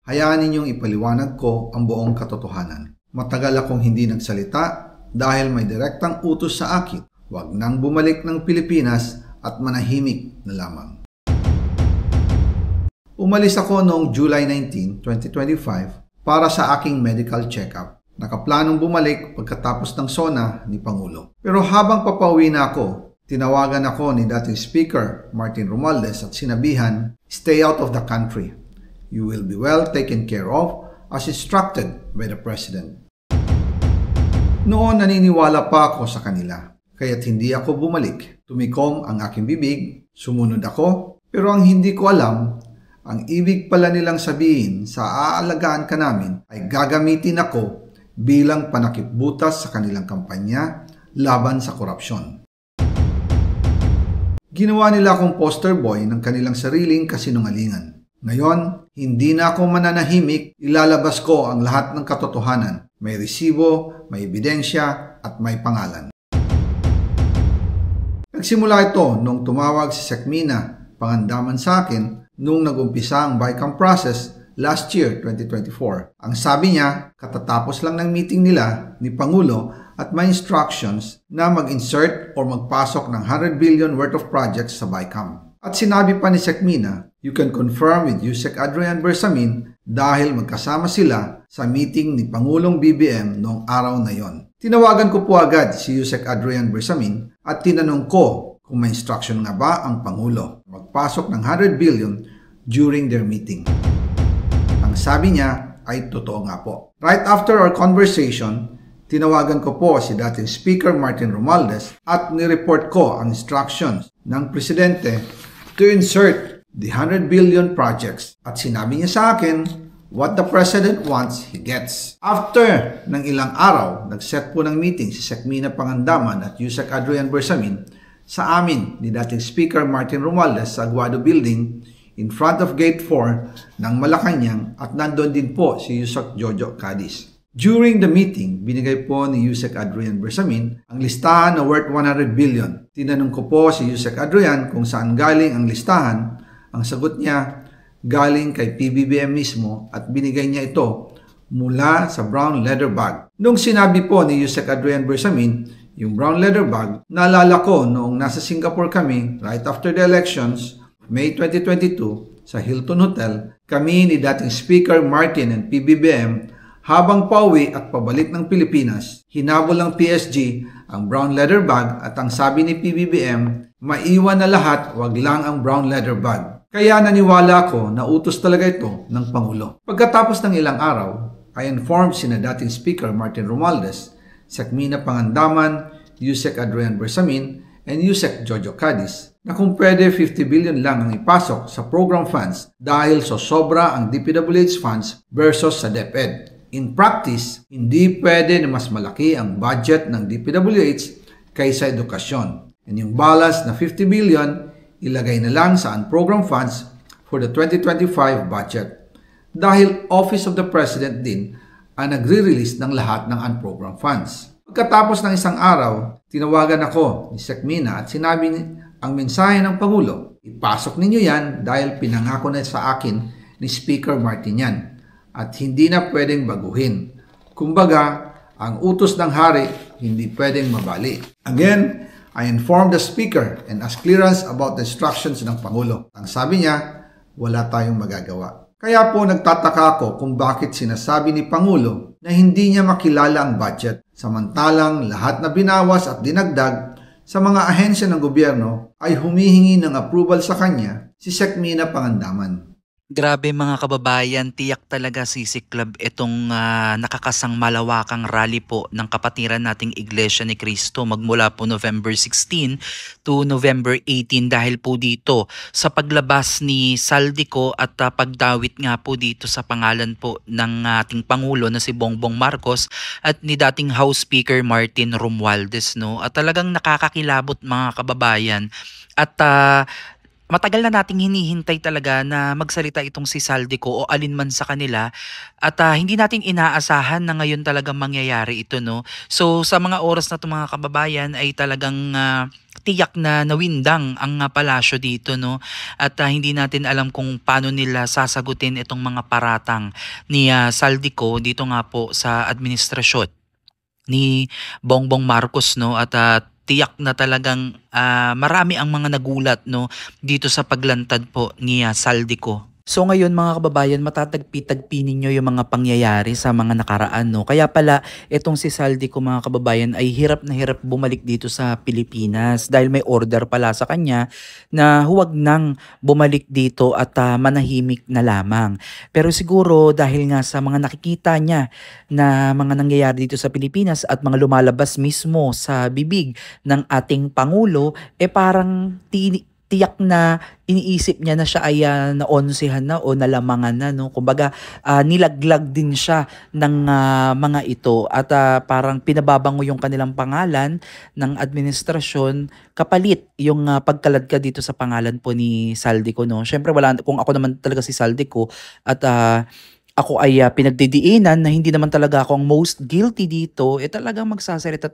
Hayaan ninyong ipaliwanag ko ang buong katotohanan. Matagal akong hindi nagsalita dahil may direktang utos sa akin. Huwag nang bumalik ng Pilipinas at manahimik na lamang. Umalis ako noong July 19, 2025 para sa aking medical check-up. Nakaplanong bumalik pagkatapos ng SONA ni Pangulo. Pero habang papauwi na ako, tinawagan ako ni dating Speaker Martin Romualdez at sinabihan, "Stay out of the country. You will be well taken care of as instructed by the President." Noon naniniwala pa ako sa kanila, kaya't hindi ako bumalik. Tumikom ang aking bibig, sumunod ako, pero ang hindi ko alam, ang ibig pala nilang sabihin sa aalagaan ka namin ay gagamitin ako bilang panakipbutas sa kanilang kampanya laban sa korupsyon. Ginawa nila akong poster boy ng kanilang sariling kasinungalingan. Ngayon, hindi na ako mananahimik, ilalabas ko ang lahat ng katotohanan. May resibo, may ebidensya, at may pangalan. Nagsimula ito nung tumawag si Sekmina Pangandaman sa akin nung nag-umpisa ang BICAM process last year, 2024. Ang sabi niya, katatapos lang ng meeting nila ni Pangulo at may instructions na mag-insert or magpasok ng 100 billion worth of projects sa BICAM. At sinabi pa ni Sekmina, you can confirm with Yusek Adrian Bersamin dahil magkasama sila sa meeting ni Pangulong BBM noong araw na yon. Tinawagan ko po agad si Yusek Adrian Bersamin at tinanong ko kung may instruction nga ba ang Pangulo magpasok ng 100 billion during their meeting. Ang sabi niya ay totoo nga po. Right after our conversation, tinawagan ko po si dating Speaker Martin Romualdez at nireport ko ang instructions ng Presidente to insert the 100 billion projects. At sinabi niya sa akin, what the President wants, he gets. After ng ilang araw, nag-set po ng meeting si Sekmina Pangandaman at Yusek Adrian Bersamin sa amin ni dating Speaker Martin Romualdez sa Aguado Building in front of Gate 4 ng Malacanang at nandoon din po si Yusek Jojo Cadiz. During the meeting, binigay po ni Yusek Adrian Bersamin ang listahan na worth 100 billion. Tinanong ko po si Yusek Adrian kung saan galing ang listahan. Ang sagot niya, galing kay PBBM mismo at binigay niya ito mula sa brown leather bag. Nung sinabi po ni Yusek Adrian Bersamin, yung brown leather bag, naalala ko noong nasa Singapore kami right after the elections, May 2022, sa Hilton Hotel, kami ni dating Speaker Martin and PBBM habang pauwi at pabalik ng Pilipinas, hinabol ng PSG ang brown leather bag at ang sabi ni PBBM, maiwan na lahat, wag lang ang brown leather bag. Kaya naniwala ko na utos talaga ito ng Pangulo. Pagkatapos ng ilang araw, I informed sina dating Speaker Martin Romualdez, Sekmina Pangandaman, Yusek Adrian Bersamin, and Yusek Jojo Cadiz na kung pwede 50 billion lang ang ipasok sa program funds dahil sobra ang DPWH funds versus sa DepEd. In practice, hindi pwede na mas malaki ang budget ng DPWH kaysa edukasyon. And yung balance na 50 billion, ilagay na lang sa unprogram funds for the 2025 budget. Dahil Office of the President din ang nagre-release ng lahat ng unprogram funds. Pagkatapos ng isang araw, tinawagan ako ni Sekmina at sinabi ang mensahe ng Pangulo, ipasok ninyo yan dahil pinangako na sa akin ni Speaker Martin yan. At hindi na pwedeng baguhin. Kumbaga, ang utos ng hari hindi pwedeng mabali. Again, I informed the Speaker and asked clearance about the instructions ng Pangulo. Ang sabi niya, wala tayong magagawa. Kaya po nagtataka ako kung bakit sinasabi ni Pangulo na hindi niya makilala ang budget. Samantalang lahat na binawas at dinagdag sa mga ahensya ng gobyerno ay humihingi ng approval sa kanya si Sekmina Pangandaman. Grabe mga kababayan, tiyak talaga Sisig Club itong nakakasang malawakang rally po ng kapatiran nating Iglesia ni Cristo magmula po November 16 to November 18 dahil po dito sa paglabas ni Saldico at pagdawit nga po dito sa pangalan po ng ating Pangulo na si Bongbong Marcos at ni dating House Speaker Martin Romualdez, no? At talagang nakakakilabot mga kababayan at Matagal na nating hinihintay talaga na magsalita itong si Saldico o alinman sa kanila at hindi natin inaasahan na ngayon talagang mangyayari ito, no? So sa mga oras na 'to mga kababayan ay talagang tiyak na nawindang ang palasyo dito, no? At hindi natin alam kung paano nila sasagutin itong mga paratang ni Saldico dito nga po sa administrasyon ni Bongbong Marcos, 'no, at tiyak na talagang marami ang mga nagulat, 'no, dito sa paglantad po ni Saldico. So ngayon mga kababayan, matatagpi-tagpi ninyo yung mga pangyayari sa mga nakaraan, no. Kaya pala itong si Saldico mga kababayan ay hirap na hirap bumalik dito sa Pilipinas dahil may order pala sa kanya na huwag nang bumalik dito at manahimik na lamang. Pero siguro dahil nga sa mga nakikita niya na mga nangyayari dito sa Pilipinas at mga lumalabas mismo sa bibig ng ating Pangulo, parang tiyak na iniisip niya na siya ay naonsihan na o nalamangan na, no. Kumbaga nilaglag din siya ng mga ito at parang pinababango yung kanilang pangalan ng administrasyon kapalit yung pagkaladkad dito sa pangalan po ni Saldico, no. Syempre wala, kung ako naman talaga si Saldico at ako ay pinagdidiinan na hindi naman talaga ako ang most guilty dito, talagang magsasalita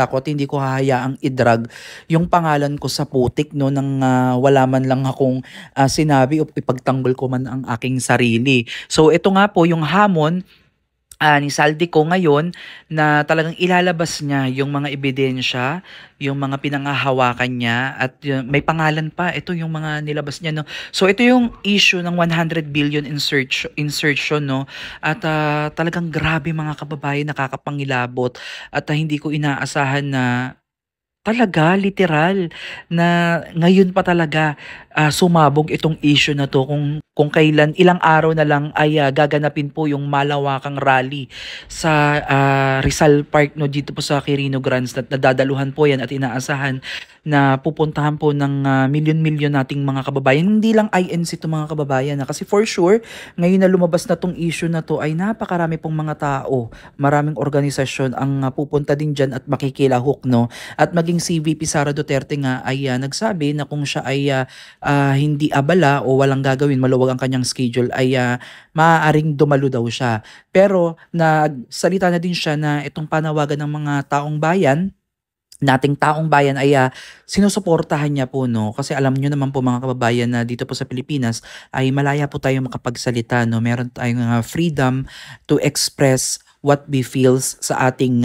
ako at hindi ko hahayaang i-drag yung pangalan ko sa putik, no, nang wala man lang akong sinabi o ipagtanggol ko man ang aking sarili. So ito nga po yung hamon ni Saldico ngayon na talagang ilalabas niya yung mga ebidensya, yung mga pinanghahawakan niya at may pangalan pa. Ito yung mga nilabas niya, no. So ito yung issue ng 100 billion insertion, no. At talagang grabe mga kababayan, nakakapangilabot at hindi ko inaasahan na talaga, literal, na ngayon pa talaga sumabog itong issue na 'to kung kailan ilang araw na lang ay gaganapin po yung malawakang rally sa Rizal Park, 'no, dito po sa Quirino Grands at nadadaluhan po 'yan at inaasahan na pupuntahan po ng milyon-milyon nating mga kababayan. Hindi lang INC 'to mga kababayan, kasi for sure ngayon na lumabas na 'tong issue na 'to ay napakarami pong mga tao, maraming organisasyon ang pupunta din diyan at makikilahok, 'no. At maging si VP Sara Duterte nga ay nagsabi na kung siya ay hindi abala o walang gagawin, maluwag ang kanyang schedule, ay maaaring dumalo daw siya. Pero nagsalita na din siya na itong panawagan ng mga nating taong bayan ay sinusuportahan niya po, no, kasi alam niyo naman po mga kababayan na dito po sa Pilipinas ay malaya po tayo makapagsalita, no, meron tayong freedom to express what we feels sa ating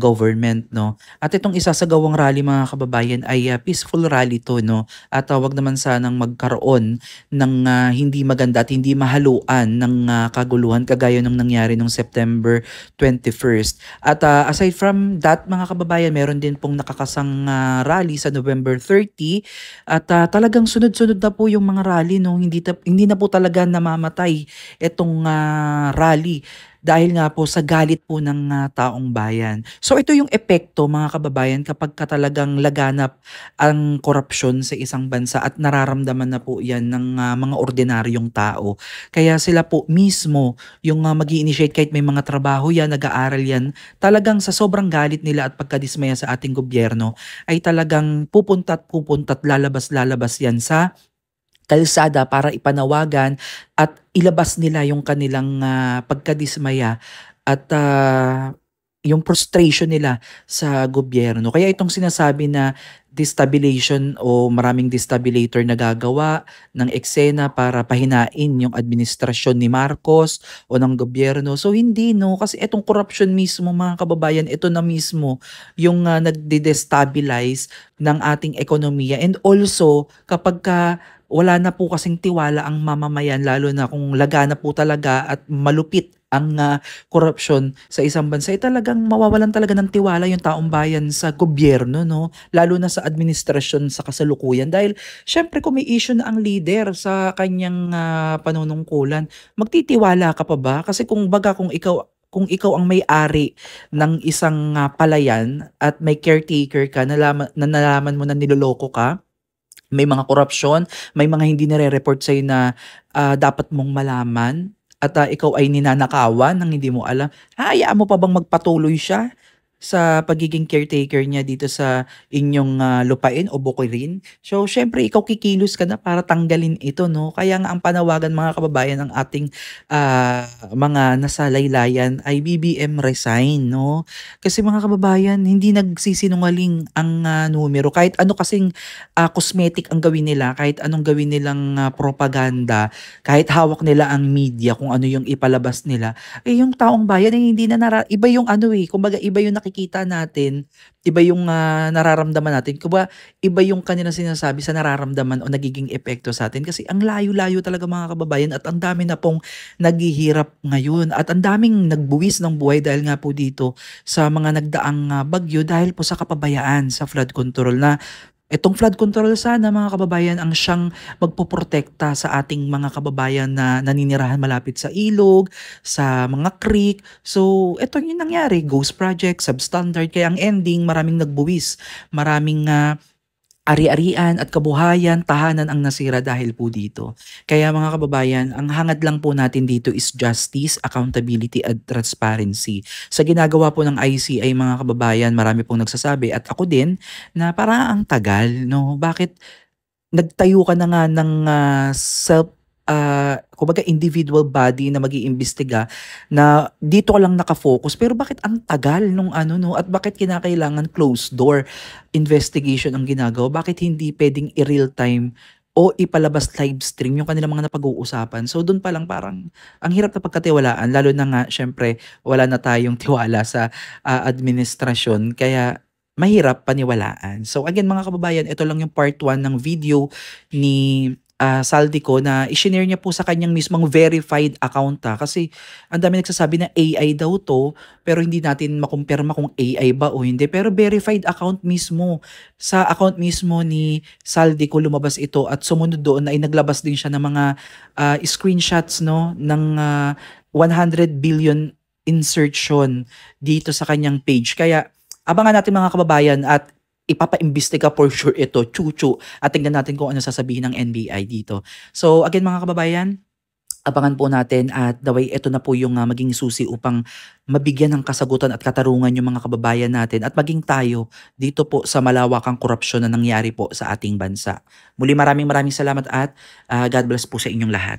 government, no. At itong isasagawang rally mga kababayan ay peaceful rally to, no, at wag naman sanang magkaroon ng hindi maganda at hindi mahaluan ng kaguluhan kagaya ng nangyari noong September 21st. At aside from that mga kababayan, meron din pong nakakasang rally sa November 30 at talagang sunod-sunod na po yung mga rally, no. Hindi na po talaga namamatay itong rally dahil nga po sa galit po ng taong bayan. So ito yung epekto mga kababayan kapag talagang laganap ang korupsyon sa isang bansa at nararamdaman na po yan ng mga ordinaryong tao. Kaya sila po mismo yung mag-i-initiate kahit may mga trabaho yan, nag-aaral yan, talagang sa sobrang galit nila at pagkadismaya sa ating gobyerno ay talagang pupunta't lalabas yan sa kalsada para ipanawagan at ilabas nila yung kanilang pagkadismaya at yung frustration nila sa gobyerno. Kaya itong sinasabi na destabilization o maraming destabilator na gagawa ng eksena para pahinain yung administrasyon ni Marcos o ng gobyerno. So hindi, no, kasi itong corruption mismo mga kababayan, ito na mismo yung nagde-destabilize ng ating ekonomiya. And also kapag wala na po kasing tiwala ang mamamayan, lalo na kung lagana po talaga at malupit ang korupsyon sa isang bansa, talagang mawawalan talaga ng tiwala yung taong bayan sa gobyerno, no? Lalo na sa administrasyon sa kasalukuyan. Dahil syempre kung may issue na ang leader sa kanyang panunungkulan, magtitiwala ka pa ba? Kasi kung ikaw ang may-ari ng isang palayan at may caretaker ka, nalaman mo na niloloko ka, may mga korupsyon, may mga hindi nire-report sa'yo na dapat mong malaman at ikaw ay ninanakawan ng hindi mo alam, hayaan mo pa bang magpatuloy siya sa pagiging caretaker niya dito sa inyong lupain o bukirin. So, syempre ikaw kikilos ka na para tanggalin ito, no? Kaya nga ang panawagan mga kababayan ng ating mga nasa laylayan ay BBM resign, no? Kasi mga kababayan, hindi nagsisinungaling ang numero. Kahit ano kasing cosmetic ang gawin nila, kahit anong gawin nilang propaganda, kahit hawak nila ang media kung ano yung ipalabas nila, eh yung taong bayan ay hindi na iba yung ano eh, kumbaga iba yung nakikita natin, iba yung nararamdaman natin. Kumbaga iba yung kanilang sinasabi sa nararamdaman o nagiging epekto sa atin kasi ang layo-layo talaga mga kababayan at ang dami na pong naghihirap ngayon at ang daming nagbuwis ng buhay dahil nga po dito sa mga nagdaang bagyo dahil po sa kapabayaan sa flood control na itong flood control sana mga kababayan ang siyang magpoprotekta sa ating mga kababayan na naninirahan malapit sa ilog, sa mga creek. So, ito yung nangyari, ghost project, substandard, kaya ang ending maraming nagbuwis, maraming ari-arian at kabuhayan, tahanan ang nasira dahil po dito. Kaya mga kababayan, ang hangad lang po natin dito is justice, accountability at transparency. Sa ginagawa po ng ICI mga kababayan, marami pong nagsasabi at ako din na parang ang tagal, no? Bakit nagtayo ka na nga ng kumbaga individual body na mag-iimbestiga na dito ka lang nakafocus pero bakit ang tagal nung ano no at bakit kinakailangan closed door investigation ang ginagawa? Bakit hindi pwedeng i-real time o ipalabas live stream yung kanilang mga napag-uusapan? So doon pa lang parang ang hirap na pagkatiwalaan lalo na nga syempre wala na tayong tiwala sa administrasyon kaya mahirap paniwalaan. So again mga kababayan, ito lang yung part 1 ng video ni Saldico na i-shinare niya po sa kanyang mismong verified account kasi ang dami nagsasabi na AI daw to pero hindi natin makumpirma kung AI ba o hindi pero verified account mismo sa account mismo ni Saldico lumabas ito at sumunod doon ay naglabas din siya ng mga screenshots no ng 100 billion insertion dito sa kanyang page kaya abangan natin mga kababayan at ipapaimbestiga for sure ito, chuchu. At tingnan natin kung ano sasabihin ng NBI dito. So again mga kababayan, abangan po natin at the way ito na po yung maging susi upang mabigyan ng kasagutan at katarungan yung mga kababayan natin at maging tayo dito po sa malawakang korupsyon na nangyari po sa ating bansa. Muli maraming salamat at God bless po sa inyong lahat.